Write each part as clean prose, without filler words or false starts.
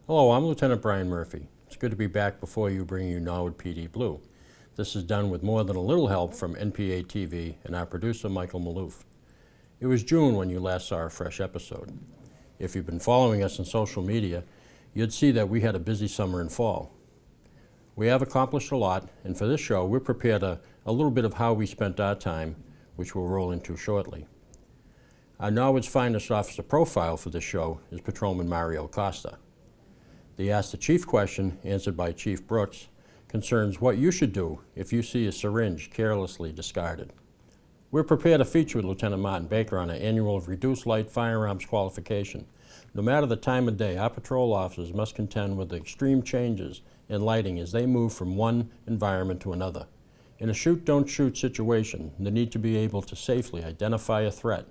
Hello, I'm Lieutenant Brian Murphy. It's good to be back before you, bringing you Norwood P.D. Blue. This is done with more than a little help from NPA TV and our producer, Michael Maloof. It was June when you last saw a fresh episode. If you've been following us on social media, you'd see that we had a busy summer and fall. We have accomplished a lot, and for this show, we're prepared a little bit of how we spent our time, which we'll roll into shortly. Our Norwood's finest officer profile for this show is Patrolman Mario Costa. The Ask the Chief question, answered by Chief Brooks, concerns what you should do if you see a syringe carelessly discarded. We're prepared to feature with Lieutenant Martin Baker on an annual reduced light firearms qualification. No matter the time of day, our patrol officers must contend with the extreme changes in lighting as they move from one environment to another. In a shoot-don't-shoot situation, the need to be able to safely identify a threat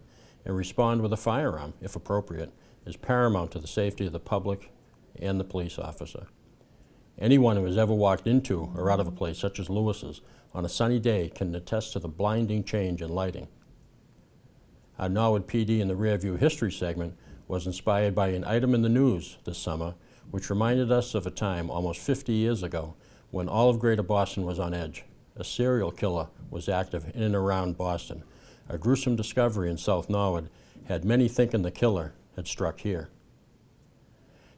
and respond with a firearm, if appropriate, is paramount to the safety of the public and the police officer. Anyone who has ever walked into or out of a place such as Lewis's on a sunny day can attest to the blinding change in lighting. Our Norwood PD in the Rearview History segment was inspired by an item in the news this summer which reminded us of a time almost 50 years ago when all of Greater Boston was on edge. A serial killer was active in and around Boston. A gruesome discovery in South Norwood had many thinking the killer had struck here.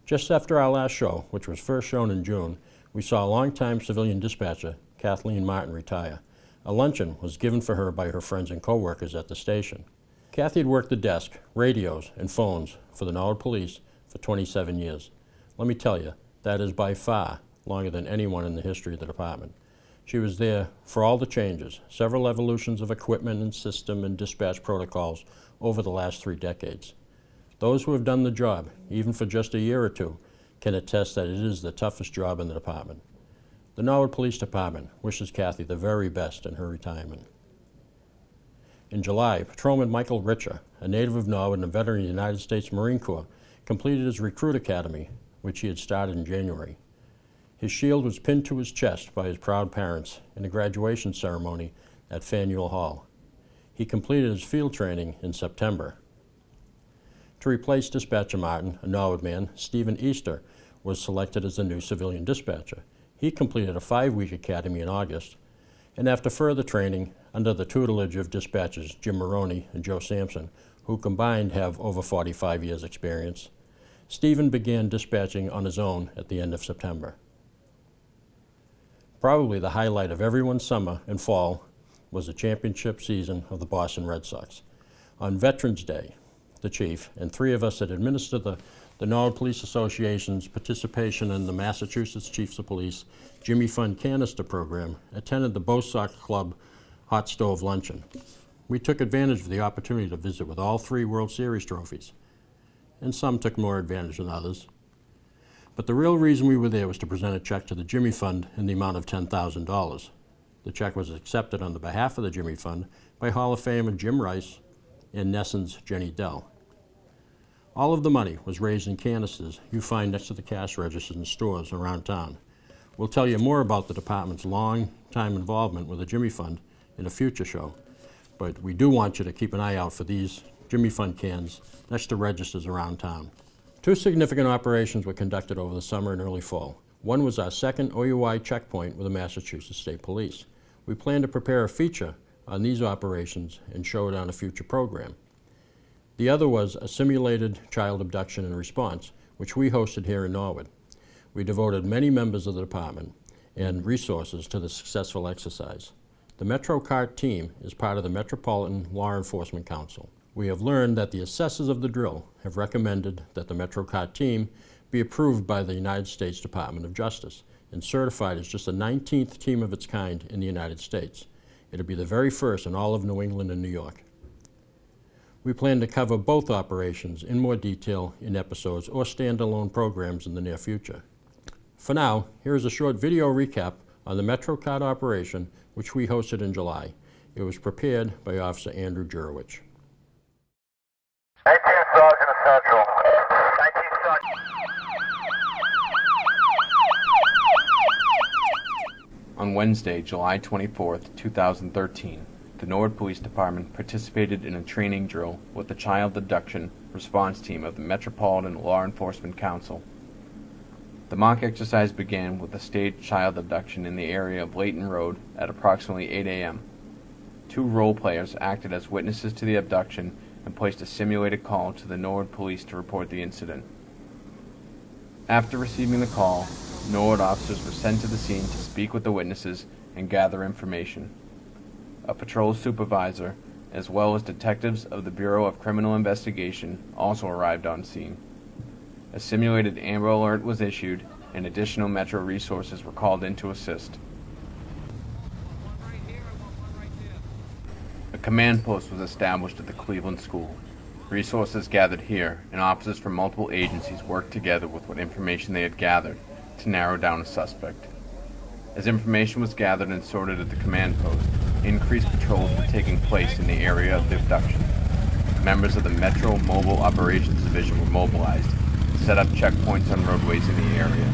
Just after our last show, which was first shown in June, we saw longtime civilian dispatcher Kathleen Martin retire. A luncheon was given for her by her friends and co-workers at the station. Kathy had worked the desk, radios, and phones for the Norwood Police for 27 years. Let me tell you, that is by far longer than anyone in the history of the department. She was there for all the changes, several evolutions of equipment and system and dispatch protocols over the last 3 decades. Those who have done the job, even for just a year or two, can attest that it is the toughest job in the department. The Norwood Police Department wishes Kathy the very best in her retirement. In July, Patrolman Michael Richer, a native of Norwood and a veteran of the United States Marine Corps, completed his recruit academy, which he had started in January. His shield was pinned to his chest by his proud parents in a graduation ceremony at Faneuil Hall. He completed his field training in September. To replace Dispatcher Martin, a Norwood man, Stephen Easter was selected as the new civilian dispatcher. He completed a 5-week academy in August, and after further training, under the tutelage of dispatchers Jim Maroney and Joe Sampson, who combined have over 45 years' experience, Stephen began dispatching on his own at the end of September. Probably the highlight of everyone's summer and fall was the championship season of the Boston Red Sox. On Veterans Day, the chief, and 3 of us that administer the Norwood Police Association's participation in the Massachusetts Chiefs of Police Jimmy Fund Canister Program, attended the Bo Sox Club Hot Stove Luncheon. We took advantage of the opportunity to visit with all 3 World Series trophies, and some took more advantage than others. But the real reason we were there was to present a check to the Jimmy Fund in the amount of $10,000. The check was accepted on the behalf of the Jimmy Fund by Hall of Famer Jim Rice and Nesson's Jenny Dell. All of the money was raised in canisters you find next to the cash registers in stores around town. We'll tell you more about the department's long-time involvement with the Jimmy Fund in a future show, but we do want you to keep an eye out for these Jimmy Fund cans next to registers around town. 2 significant operations were conducted over the summer and early fall. One was our second OUI checkpoint with the Massachusetts State Police. We plan to prepare a feature on these operations and show it on a future program. The other was a simulated child abduction and response, which we hosted here in Norwood. We devoted many members of the department and resources to the successful exercise. The MetroCart team is part of the Metropolitan Law Enforcement Council. We have learned that the assessors of the drill have recommended that the MetroCart team be approved by the United States Department of Justice and certified as just the 19th team of its kind in the United States. It'll be the very first in all of New England and New York. We plan to cover both operations in more detail in episodes or standalone programs in the near future. For now, here is a short video recap on the MetroCart operation, which we hosted in July. It was prepared by Officer Andrew Jurowicz. 19 Sergeant Essential. 19 Sergeant. On Wednesday, July 24th, 2013, the Norwood Police Department participated in a training drill with the Child Abduction Response Team of the Metropolitan Law Enforcement Council. The mock exercise began with a staged child abduction in the area of Layton Road at approximately 8 a.m. 2 role players acted as witnesses to the abduction and placed a simulated call to the Norwood Police to report the incident. After receiving the call, Norwood officers were sent to the scene to speak with the witnesses and gather information. A patrol supervisor, as well as detectives of the Bureau of Criminal Investigation, also arrived on scene. A simulated Amber Alert was issued, and additional Metro resources were called in to assist. A command post was established at the Cleveland School. Resources gathered here, and officers from multiple agencies worked together with what information they had gathered to narrow down a suspect. As information was gathered and sorted at the command post, increased patrols were taking place in the area of the abduction. Members of the Metro Mobile Operations Division were mobilized and set up checkpoints on roadways in the area.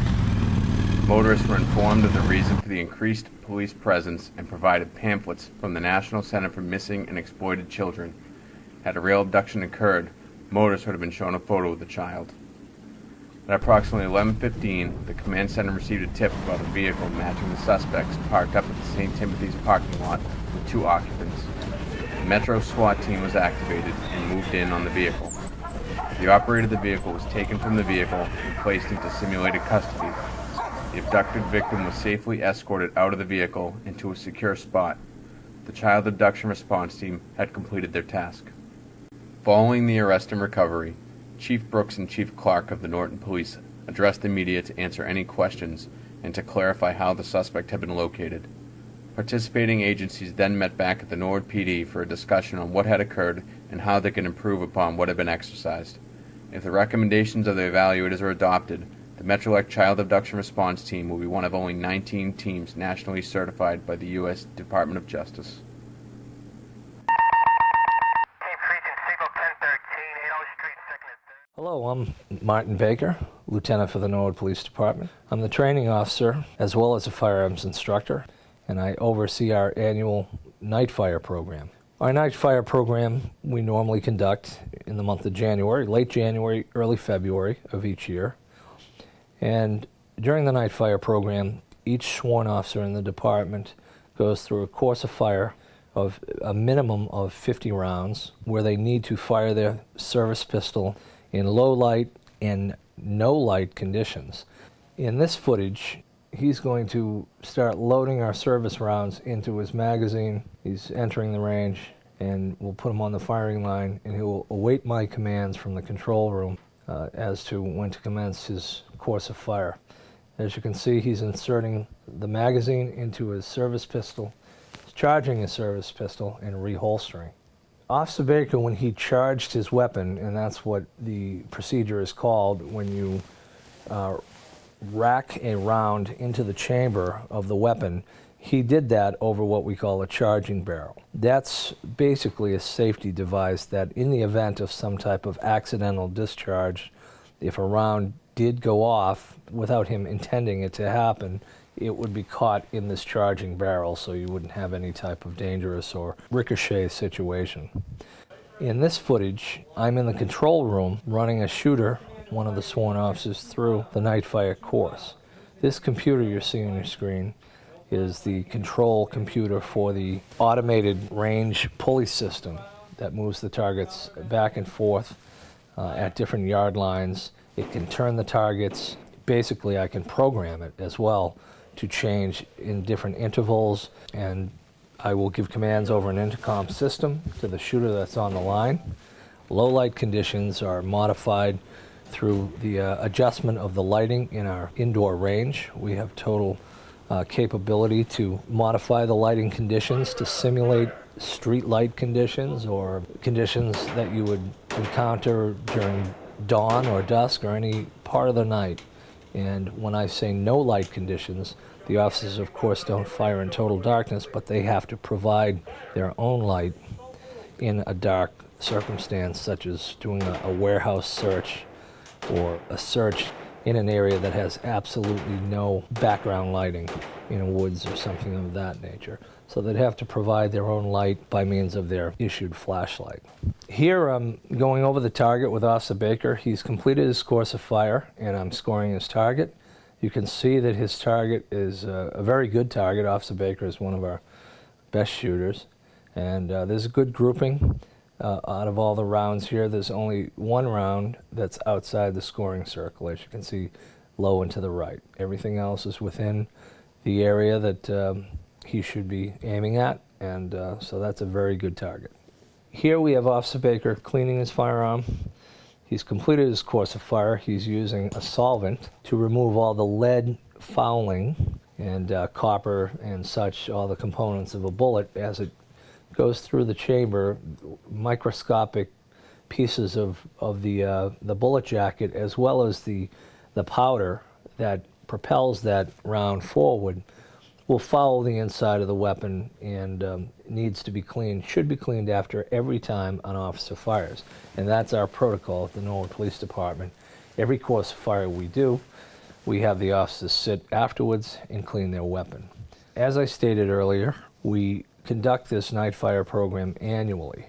Motorists were informed of the reason for the increased police presence and provided pamphlets from the National Center for Missing and Exploited Children. Had a real abduction occurred, motorists would have been shown a photo of the child. At approximately 11:15, the command center received a tip about a vehicle matching the suspects parked up at the St. Timothy's parking lot with 2 occupants. The Metro SWAT team was activated and moved in on the vehicle. The operator of the vehicle was taken from the vehicle and placed into simulated custody. The abducted victim was safely escorted out of the vehicle into a secure spot. The child abduction response team had completed their task. Following the arrest and recovery, Chief Brooks and Chief Clark of the Norton Police addressed the media to answer any questions and to clarify how the suspect had been located. Participating agencies then met back at the Norwood P.D. for a discussion on what had occurred and how they could improve upon what had been exercised. If the recommendations of the evaluators are adopted, the Metrolec Child Abduction Response Team will be one of only 19 teams nationally certified by the U.S. Department of Justice. Hello, I'm Martin Baker, Lieutenant for the Norwood Police Department. I'm the training officer as well as a firearms instructor, and I oversee our annual night fire program. Our night fire program we normally conduct in the month of January, late January, early February of each year. And during the night fire program, each sworn officer in the department goes through a course of fire of a minimum of 50 rounds where they need to fire their service pistol in low light and no light conditions. In this footage, he's going to start loading our service rounds into his magazine. He's entering the range, and we'll put him on the firing line, and he will await my commands from the control room as to when to commence his course of fire. As you can see, he's inserting the magazine into his service pistol, charging his service pistol, and reholstering. Officer Baker, when he charged his weapon, and that's what the procedure is called, when you rack a round into the chamber of the weapon, he did that over what we call a charging barrel. That's basically a safety device that in the event of some type of accidental discharge, if a round did go off without him intending it to happen, it would be caught in this charging barrel, so you wouldn't have any type of dangerous or ricochet situation. In this footage, I'm in the control room running a shooter, one of the sworn officers, through the night fire course. This computer you're seeing on your screen is the control computer for the automated range pulley system that moves the targets back and forth at different yard lines. It can turn the targets. Basically, I can program it as well to change in different intervals, and I will give commands over an intercom system to the shooter that's on the line. Low light conditions are modified through the adjustment of the lighting in our indoor range. We have total capability to modify the lighting conditions to simulate street light conditions or conditions that you would encounter during dawn or dusk or any part of the night. And when I say no light conditions, the officers, of course, don't fire in total darkness, but they have to provide their own light in a dark circumstance, such as doing a warehouse search or a search in an area that has absolutely no background lighting, in a woods or something of that nature. So they'd have to provide their own light by means of their issued flashlight. Here I'm going over the target with Officer Baker. He's completed his course of fire, and I'm scoring his target. You can see that his target is a very good target. Officer Baker is one of our best shooters. And there's a good grouping. Out of all the rounds here, there's only one round that's outside the scoring circle, as you can see low and to the right. Everything else is within the area that he should be aiming at, and so that's a very good target. Here we have Officer Baker cleaning his firearm. He's completed his course of fire. He's using a solvent to remove all the lead fouling and copper and such, all the components of a bullet. As it goes through the chamber, microscopic pieces of the bullet jacket, as well as the powder that propels that round forward, will foul the inside of the weapon and needs to be cleaned, should be cleaned after every time an officer fires. And that's our protocol at the Norwood Police Department. Every course of fire we do, we have the officers sit afterwards and clean their weapon. As I stated earlier, we conduct this night fire program annually.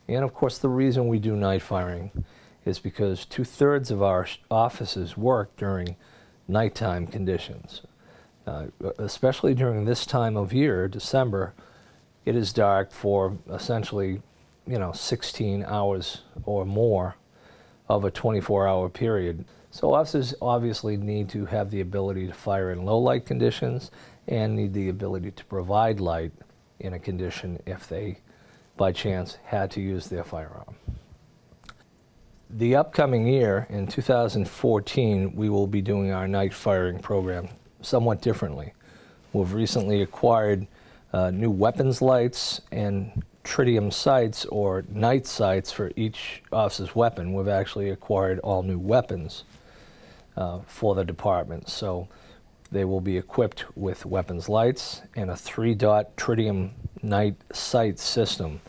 And of course, the reason we do night firing is because 2/3 of our officers work during nighttime conditions. Especially during this time of year, December, it is dark for essentially, 16 hours or more of a 24-hour period. So officers obviously need to have the ability to fire in low light conditions and need the ability to provide light in a condition if they, by chance, had to use their firearm. The upcoming year, in 2014, we will be doing our night firing program somewhat differently. We've recently acquired new weapons lights and tritium sights, or night sights, for each officer's weapon. We've actually acquired all new weapons for the department. So they will be equipped with weapons lights and a 3-dot tritium night sight system.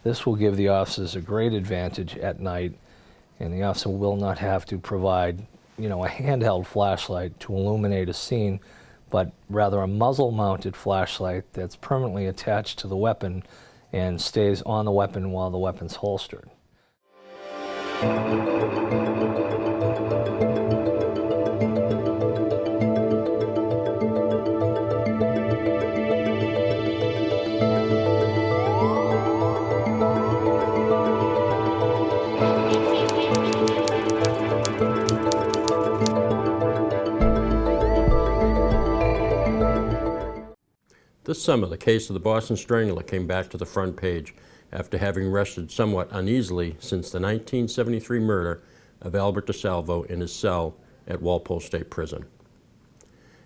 This will give the officers a great advantage at night, and the officer will not have to provide a handheld flashlight to illuminate a scene, but rather a muzzle-mounted flashlight that's permanently attached to the weapon and stays on the weapon while the weapon's holstered. This summer, the case of the Boston Strangler came back to the front page after having rested somewhat uneasily since the 1973 murder of Albert DeSalvo in his cell at Walpole State Prison.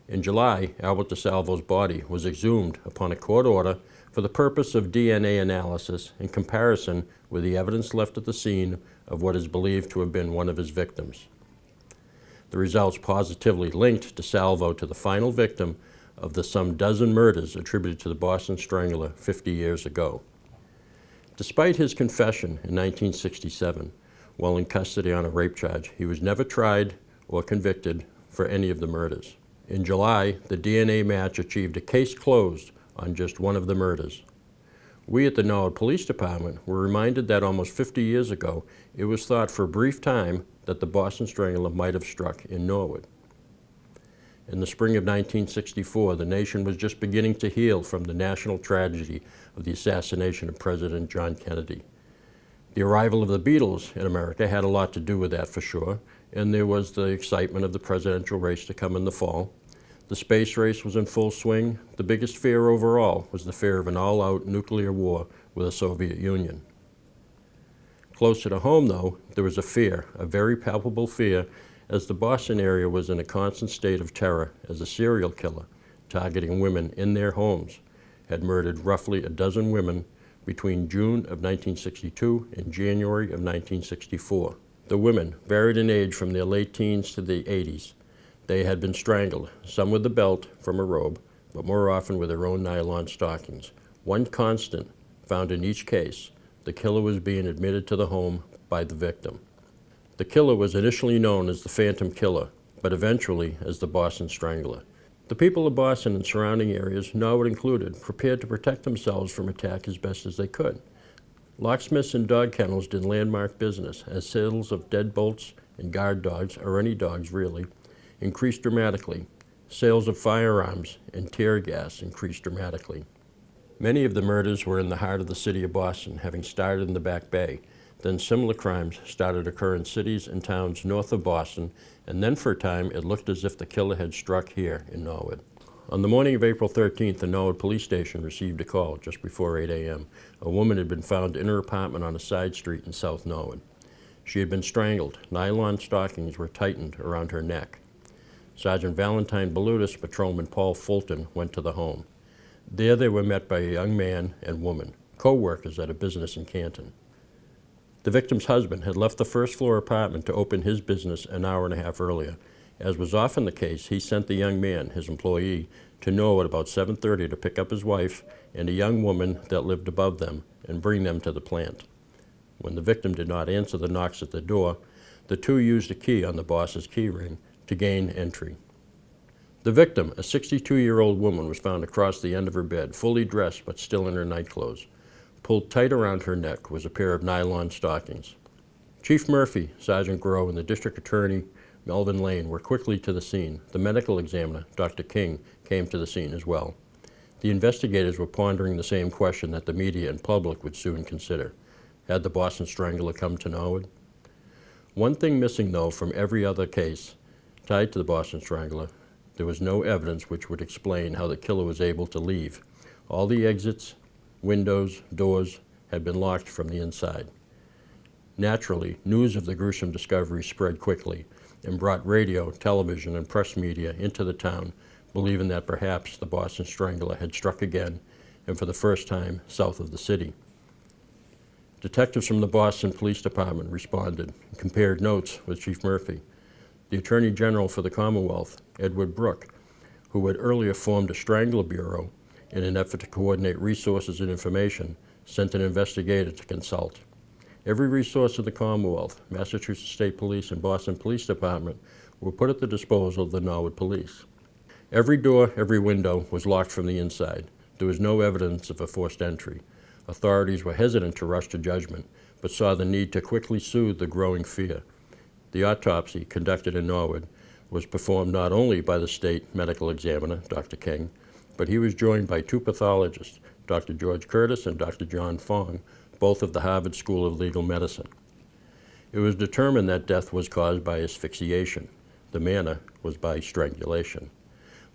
In July, Albert DeSalvo's body was exhumed upon a court order for the purpose of DNA analysis in comparison with the evidence left at the scene of what is believed to have been one of his victims. The results positively linked DeSalvo to the final victim of the some dozen murders attributed to the Boston Strangler 50 years ago. Despite his confession in 1967, while in custody on a rape charge, he was never tried or convicted for any of the murders. In July, the DNA match achieved a case closed on just one of the murders. We at the Norwood Police Department were reminded that almost 50 years ago, it was thought for a brief time that the Boston Strangler might have struck in Norwood. In the spring of 1964, the nation was just beginning to heal from the national tragedy of the assassination of President John Kennedy. The arrival of the Beatles in America had a lot to do with that, for sure, and there was the excitement of the presidential race to come in the fall. The space race was in full swing. The biggest fear overall was the fear of an all-out nuclear war with the Soviet Union. Closer to home, though, there was a fear, a very palpable fear, as the Boston area was in a constant state of terror as a serial killer, targeting women in their homes, had murdered roughly a dozen women between June of 1962 and January of 1964. The women varied in age from their late teens to the 80s. They had been strangled, some with a belt from a robe, but more often with their own nylon stockings. One constant found in each case: the killer was being admitted to the home by the victim. The killer was initially known as the Phantom Killer, but eventually as the Boston Strangler. The people of Boston and surrounding areas, Norwood included, prepared to protect themselves from attack as best as they could. Locksmiths and dog kennels did landmark business, as sales of deadbolts and guard dogs, or any dogs really, increased dramatically. Sales of firearms and tear gas increased dramatically. Many of the murders were in the heart of the city of Boston, having started in the Back Bay. Then similar crimes started to occur in cities and towns north of Boston, and then for a time it looked as if the killer had struck here in Norwood. On the morning of April 13th, the Norwood police station received a call just before 8 a.m. A woman had been found in her apartment on a side street in South Norwood. She had been strangled. Nylon stockings were tightened around her neck. Sergeant Valentine Balutis, Patrolman Paul Fulton went to the home. There they were met by a young man and woman, co-workers at a business in Canton. The victim's husband had left the first-floor apartment to open his business an hour and a half earlier. As was often the case, he sent the young man, his employee, to Norwood about 7:30 to pick up his wife and a young woman that lived above them and bring them to the plant. When the victim did not answer the knocks at the door, the two used a key on the boss's key ring to gain entry. The victim, a 62-year-old woman, was found across the end of her bed, fully dressed but still in her nightclothes. Pulled tight around her neck was a pair of nylon stockings. Chief Murphy, Sergeant Groh, and the District Attorney, Melvin Lane, were quickly to the scene. The medical examiner, Dr. King, came to the scene as well. The investigators were pondering the same question that the media and public would soon consider. Had the Boston Strangler come to Norwood? One thing missing, though, from every other case tied to the Boston Strangler, there was no evidence which would explain how the killer was able to leave. All the exits, windows, doors had been locked from the inside. Naturally, news of the gruesome discovery spread quickly and brought radio, television, and press media into the town, believing that perhaps the Boston Strangler had struck again, and for the first time, south of the city. Detectives from the Boston Police Department responded and compared notes with Chief Murphy. The Attorney General for the Commonwealth, Edward Brooke, who had earlier formed a Strangler Bureau in an effort to coordinate resources and information, sent an investigator to consult. Every resource of the Commonwealth, Massachusetts State Police, and Boston Police Department were put at the disposal of the Norwood Police. Every door, every window was locked from the inside. There was no evidence of a forced entry. Authorities were hesitant to rush to judgment, but saw the need to quickly soothe the growing fear. The autopsy, conducted in Norwood, was performed not only by the state medical examiner, Dr. King, but he was joined by two pathologists, Dr. George Curtis and Dr. John Fong, both of the Harvard School of Legal Medicine. It was determined that death was caused by asphyxiation. The manner was by strangulation.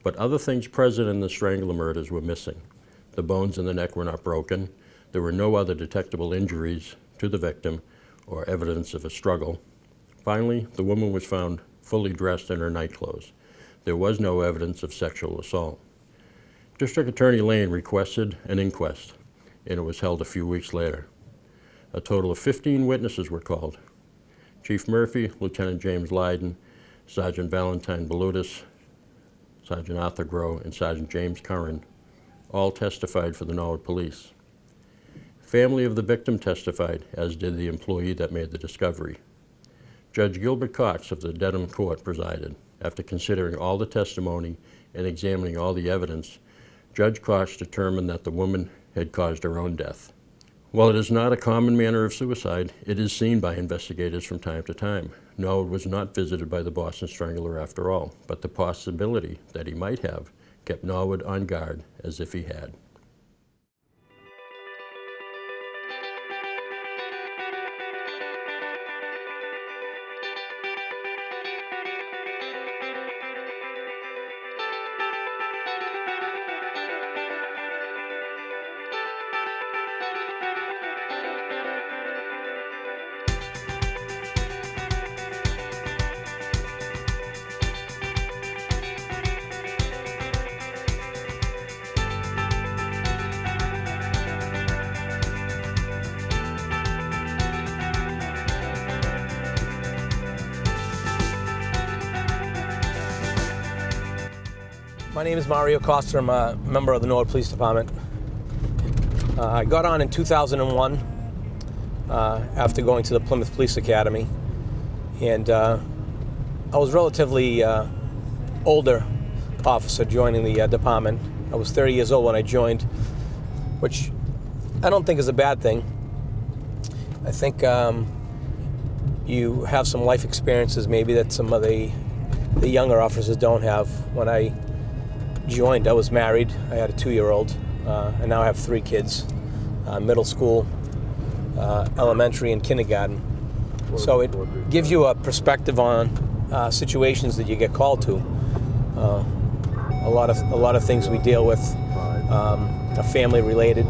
But other things present in the Strangler murders were missing. The bones in the neck were not broken. There were no other detectable injuries to the victim or evidence of a struggle. Finally, the woman was found fully dressed in her nightclothes. There was no evidence of sexual assault. District Attorney Lane requested an inquest, and it was held a few weeks later. A total of 15 witnesses were called. Chief Murphy, Lieutenant James Lydon, Sergeant Valentine Balutis, Sergeant Arthur Groh, and Sergeant James Curran all testified for the Norwood Police. Family of the victim testified, as did the employee that made the discovery. Judge Gilbert Cox of the Dedham Court presided. After considering all the testimony and examining all the evidence, Judge Cox determined that the woman had caused her own death. While it is not a common manner of suicide, it is seen by investigators from time to time. Norwood was not visited by the Boston Strangler after all, but the possibility that he might have kept Norwood on guard as if he had. My name is Mario Costa. I'm a member of the Norwood Police Department. I got on in 2001 after going to the Plymouth Police Academy. And I was a relatively older officer joining the department. I was 30 years old when I joined, which I don't think is a bad thing. I think you have some life experiences maybe that some of the the younger officers don't have. When I joined, I was married. I had a 2-year-old, and now I have 3 kids, middle school, elementary, and kindergarten. So it gives you a perspective on situations that you get called to. A lot of things we deal with are family related.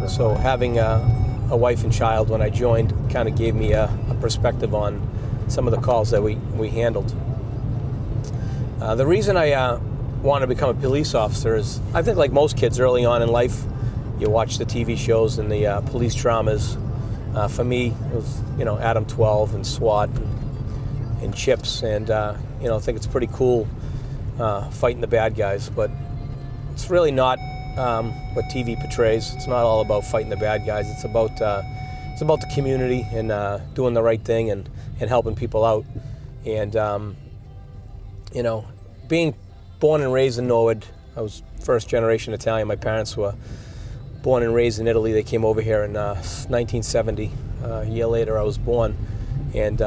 So having a wife and child when I joined kind of gave me a perspective on some of the calls that we handled. The reason I want to become a police officer is, I think like most kids early on in life, you watch the TV shows and the police dramas. For me, it was, Adam 12 and SWAT and CHIPS, and I think it's pretty cool fighting the bad guys, but it's really not what TV portrays. It's not all about fighting the bad guys. It's about the community and doing the right thing and helping people out. And being born and raised in Norwood, I was first generation Italian. My parents were born and raised in Italy. They came over here in 1970. A year later, I was born. And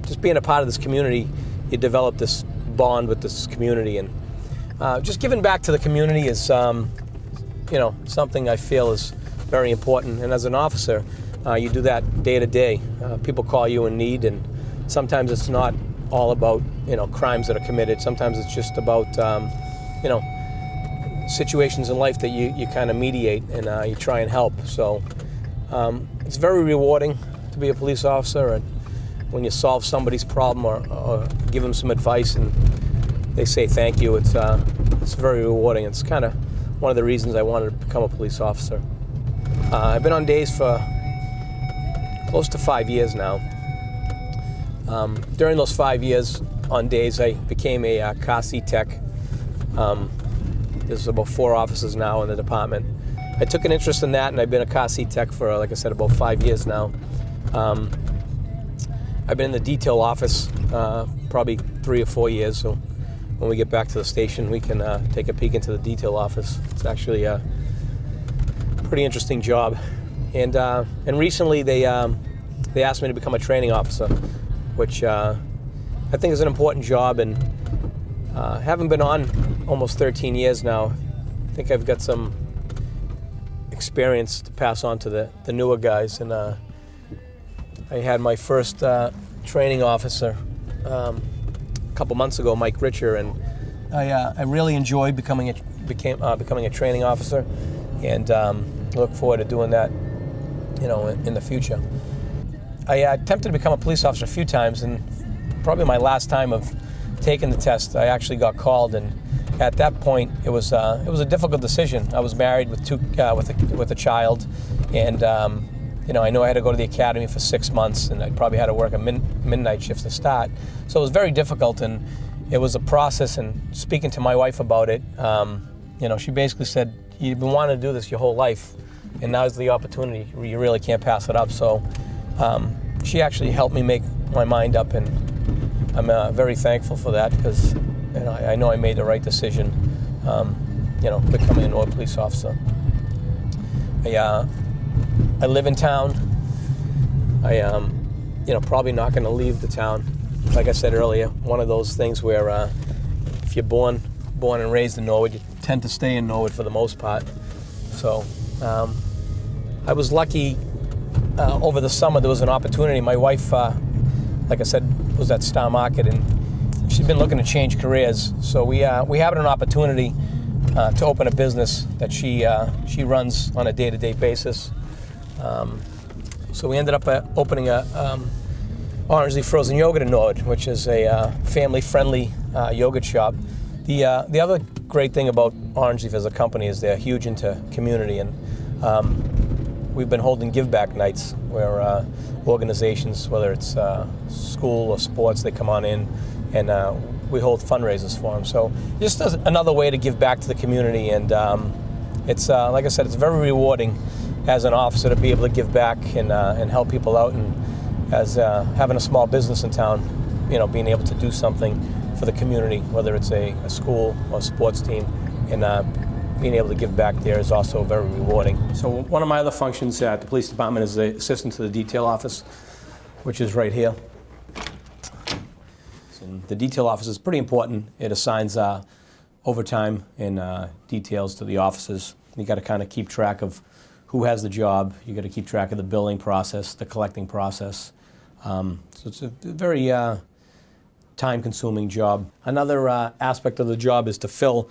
just being a part of this community, you develop this bond with this community. And just giving back to the community is, something I feel is very important. And as an officer, you do that day to day. People call you in need, and sometimes it's not all about, crimes that are committed. Sometimes it's just about, situations in life that you kind of mediate and you try and help. So it's very rewarding to be a police officer, and when you solve somebody's problem or give them some advice and they say thank you, it's very rewarding. It's kind of one of the reasons I wanted to become a police officer. I've been on days for close to 5 years now. During those 5 years on days, I became a car seat tech. There's about 4 officers now in the department. I took an interest in that, and I've been a car seat tech for, like I said, about 5 years now. I've been in the detail office probably 3 or 4 years, so when we get back to the station, we can take a peek into the detail office. It's actually a pretty interesting job. And recently they asked me to become a training officer, which I think is an important job, and having been on almost 13 years now, I think I've got some experience to pass on to the newer guys. And I had my first training officer a couple months ago, Mike Richer, and I really enjoyed becoming a training officer, and look forward to doing that, in the future. I attempted to become a police officer a few times, and probably my last time of taking the test, I actually got called, and at that point, it was a difficult decision. I was married with with a child, and I know I had to go to the academy for 6 months, and I probably had to work a midnight shift to start. So it was very difficult, and it was a process. And speaking to my wife about it, she basically said, "You've been wanting to do this your whole life, and now's the opportunity. You really can't pass it up." So she actually helped me make my mind up, and I'm very thankful for that, because I know I made the right decision, becoming a Norwood police officer. I live in town. I probably not going to leave the town. Like I said earlier, one of those things where if you're born and raised in Norwood, you tend to stay in Norwood for the most part. So I was lucky. Over the summer, there was an opportunity. My wife, like I said, was at Star Market, and she'd been looking to change careers. So we had an opportunity to open a business that she runs on a day-to-day basis. So we ended up opening a Orange Leaf Frozen Yogurt in Norwood, which is a family-friendly yogurt shop. The other great thing about Orange Leaf as a company is they're huge into community, and we've been holding give back nights where organizations, whether it's school or sports, they come on in, and we hold fundraisers for them. So just another way to give back to the community, and it's like I said, it's very rewarding as an officer to be able to give back and help people out, and as having a small business in town, being able to do something for the community, whether it's a school or a sports team, and being able to give back there is also very rewarding. So one of my other functions at the police department is the assistant to the detail office, which is right here. So And the detail office is pretty important. It assigns overtime and details to the officers. You got to kind of keep track of who has the job. You got to keep track of the billing process, the collecting process. So it's a very time-consuming job. Another aspect of the job is to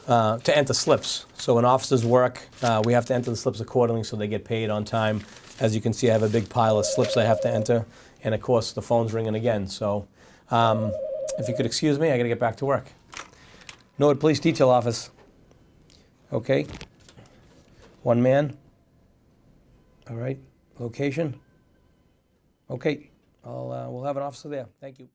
enter slips. So when officers work, we have to enter the slips accordingly so they get paid on time. As you can see, I have a big pile of slips I have to enter, and of course the phone's ringing again. So if you could excuse me, I got to get back to work. Norwood Police Detail Office. Okay. One man. All right. Location. Okay. We'll have an officer there. Thank you.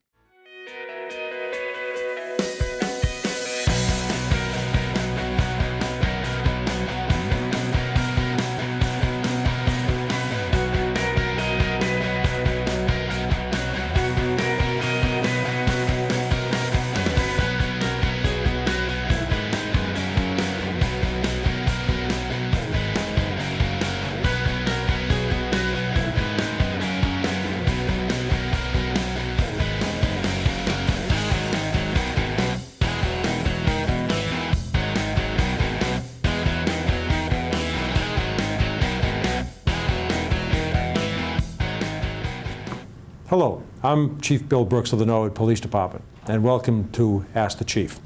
Hello, I'm Chief Bill Brooks of the Norwood Police Department, and welcome to Ask the Chief.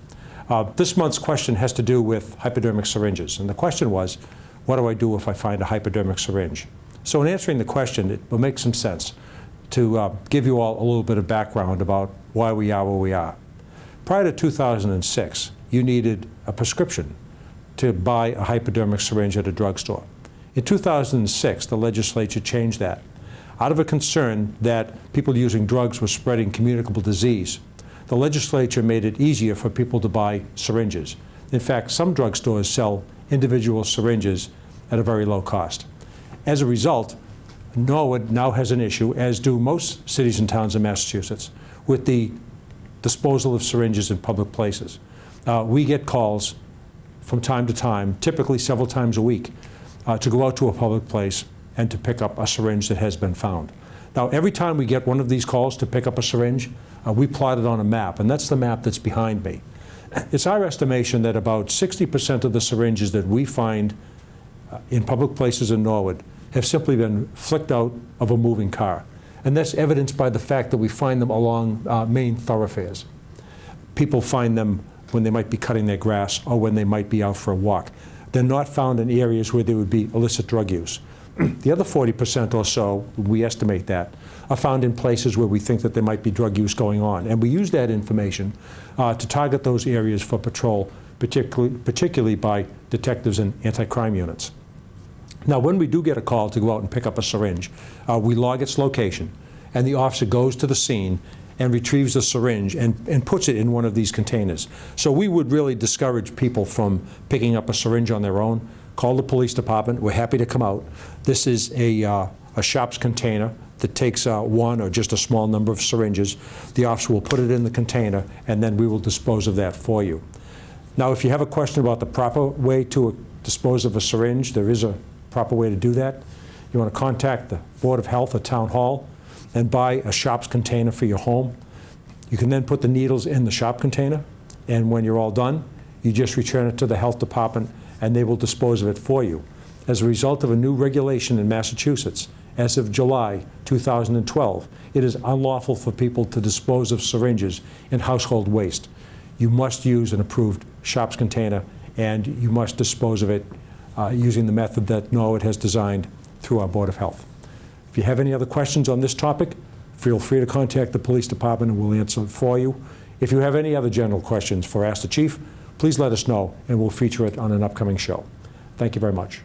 This month's question has to do with hypodermic syringes, and the question was, what do I do if I find a hypodermic syringe? So in answering the question, it will make some sense to give you all a little bit of background about why we are where we are. Prior to 2006, you needed a prescription to buy a hypodermic syringe at a drugstore. In 2006, the legislature changed that. Out of a concern that people using drugs were spreading communicable disease, the legislature made it easier for people to buy syringes. In fact, some drugstores sell individual syringes at a very low cost. As a result, Norwood now has an issue, as do most cities and towns in Massachusetts, with the disposal of syringes in public places. We get calls from time to time, typically several times a week, to go out to a public place and to pick up a syringe that has been found. Now, every time we get one of these calls to pick up a syringe, we plot it on a map, and that's the map that's behind me. It's our estimation that about 60% of the syringes that we find in public places in Norwood have simply been flicked out of a moving car. And that's evidenced by the fact that we find them along main thoroughfares. People find them when they might be cutting their grass or when they might be out for a walk. They're not found in areas where there would be illicit drug use. The other 40% or so, we estimate that, are found in places where we think that there might be drug use going on. And we use that information to target those areas for patrol, particularly by detectives and anti-crime units. Now, when we do get a call to go out and pick up a syringe, we log its location, and the officer goes to the scene and retrieves the syringe and puts it in one of these containers. So we would really discourage people from picking up a syringe on their own. Call the police department. We're happy to come out. This is a shop's container that takes one or just a small number of syringes. The officer will put it in the container, and then we will dispose of that for you. Now, if you have a question about the proper way to dispose of a syringe, there is a proper way to do that. You want to contact the Board of Health or Town Hall and buy a shop's container for your home. You can then put the needles in the shop container, and when you're all done, you just return it to the health department and they will dispose of it for you. As a result of a new regulation in Massachusetts, as of July 2012, it is unlawful for people to dispose of syringes in household waste. You must use an approved shop's container, and you must dispose of it using the method that Norwood has designed through our Board of Health. If you have any other questions on this topic, feel free to contact the police department and we'll answer it for you. If you have any other general questions for Ask the Chief, please let us know and we'll feature it on an upcoming show. Thank you very much.